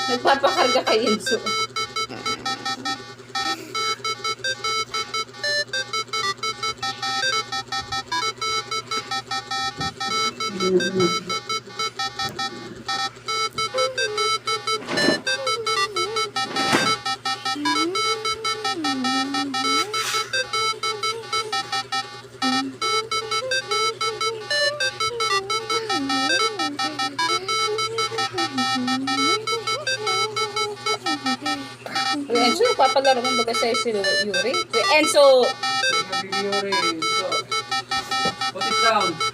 Nagpapakarga kay Inso. Enzo, papalaro mo baga sa'yo si Yuri? Enzo! Yuri, so, put it down.